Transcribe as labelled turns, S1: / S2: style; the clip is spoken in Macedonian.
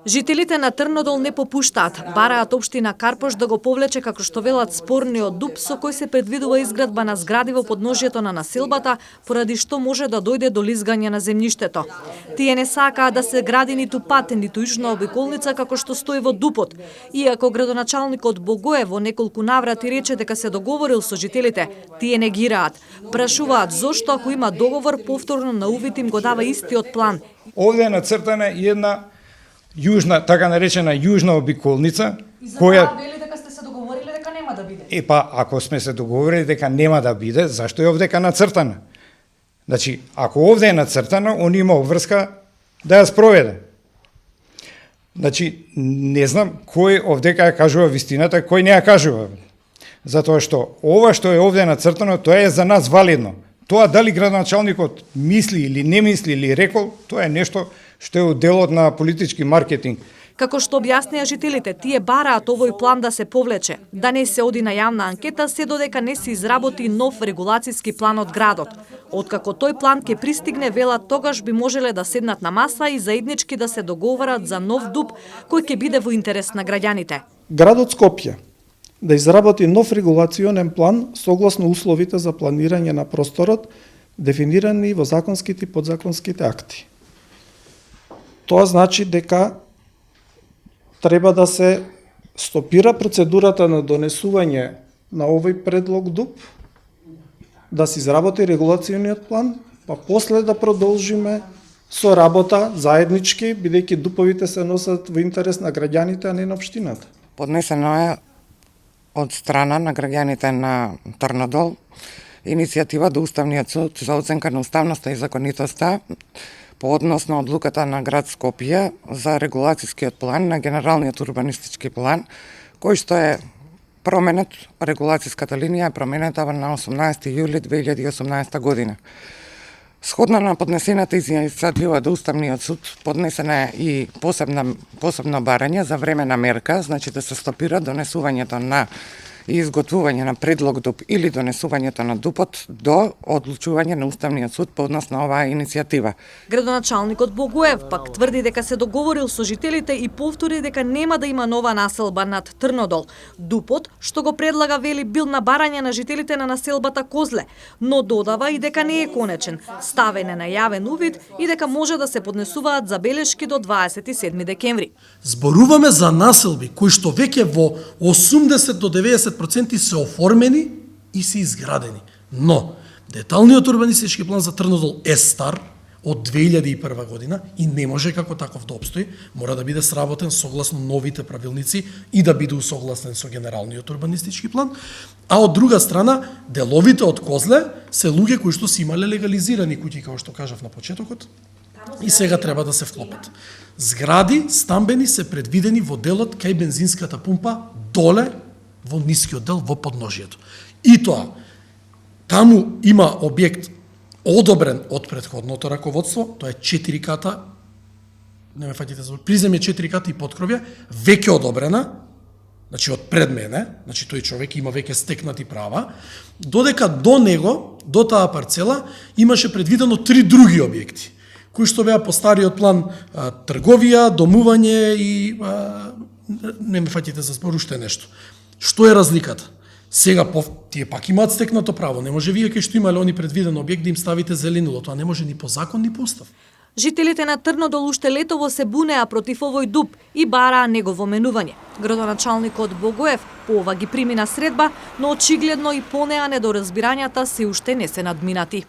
S1: Жителите на Трнодол не попуштаат, бараат општина Карпош да го повлече како што велат спорниот дупс со кој се предвидува изградба на згради во подножјето на населбата, поради што може да дојде до лизгање на земјиштето. Тие не сакаат да се гради ниту пат, ниту южна обиколница како што стои во дупот. Иако градоначалникот Богоев во неколку наврати рече дека се договорил со жителите, тие негираат. Прашуваат зошто ако има договор повторно на увид им го дава истиот план.
S2: Овде е нацртана една јужна, така наречена јужна обиколница, која
S1: вели дека сте се договориле дека нема да биде.
S2: Ако сме се договорили дека нема да биде, зашто е овдека нацртана? Значи, ако овде е нацртана, он има обврска да ја спроведе. Значи, не знам кој овдека ја кажува вистината, кој не ја кажува. Затоа што ова што е овде нацртано, тоа е за нас валидно. Тоа дали градоначалникот мисли или не мисли или рекол, тоа е нешто што е делот на политички маркетинг.
S1: Како што објаснија жителите, тие бараат овој план да се повлече, да не се оди на јавна анкета се додека не се изработи нов регулацијски план од градот. Откако тој план ќе пристигне, велат тогаш би можеле да седнат на маса и заеднички да се договорат за нов ДУП кој ќе биде во интерес на граѓаните.
S3: Градот Скопје да изработи нов регулационен план согласно условите за планирање на просторот дефинирани во законските и подзаконските акти. Тоа значи дека треба да се стопира процедурата на донесување на овој предлог ДУП, да се изработи регулациониот план, па после да продолжиме со работа заеднички, бидејќи ДУПовите се носат во интерес на граѓаните, а не на општината.
S4: Поднесено е од страна на граѓаните на Трнодол иницијатива до Уставниот суд за оценка на уставноста и законитоста по однос на одлуката на град Скопје за регулацијскиот план на генералниот урбанистички план, кој што е променет, регулацијската линија е променета на 18 јули 2018 година. Сходно на поднесената иницијатива до Уставниот суд, поднесена е и посебно барање за времена мерка, значи да се стопира донесувањето на и изготвување на предлог ДУП или донесувањето на ДУПот до одлучување на Уставниот суд по однос на оваа иницијатива.
S1: Градоначалникот Богоев пак тврди дека се договорил со жителите и повтори дека нема да има нова населба над Трнодол. ДУПот, што го предлага, вели, бил на барање на жителите на населбата Козле, но додава и дека не е конечен, ставен е на јавен увид и дека може да се поднесуваат забелешки до 27 декември.
S5: Зборуваме за населби кои што веќе во 80 до 90% се оформени и се изградени. Но деталниот урбанистички план за Трнодол е стар од 2001 година и не може како таков да обстои, мора да биде сработен согласно новите правилници и да биде усогласен со генералниот урбанистички план, а од друга страна деловите од Козле се луѓе кои што се имале легализирани куќи, како што кажав на почетокот, и сега треба да се вклопат. Згради стамбени се предвидени во делот кај бензинската пумпа доле во нискиот дел во подножјето. И тоа, таму има објект одобрен од претходното раководство, тоа е 4 ката, не ме фаќате за приземје 4 ката и поткровја, веќе одобрена, значи од пред мене, значи тој човек има веќе стекнати права, додека до него, до таа парцела, имаше предвидено 3 други објекти, кои што беа по стариот план трговија, домување и не ме фаќате за збор уште нешто. Што е разликата? Сега тие пак имаат стекнато право, не може вие кај што имале они предвиден објект да им ставите зеленило, тоа не може ни по закон ни по устав.
S1: Жителите на Трнодол уште летово се бунеа против овој ДУП и бараа негово менување. Градоначалникот Богоев по ова ги примина средба, но очигледно и по неа недоразбирањата се уште не се надминати.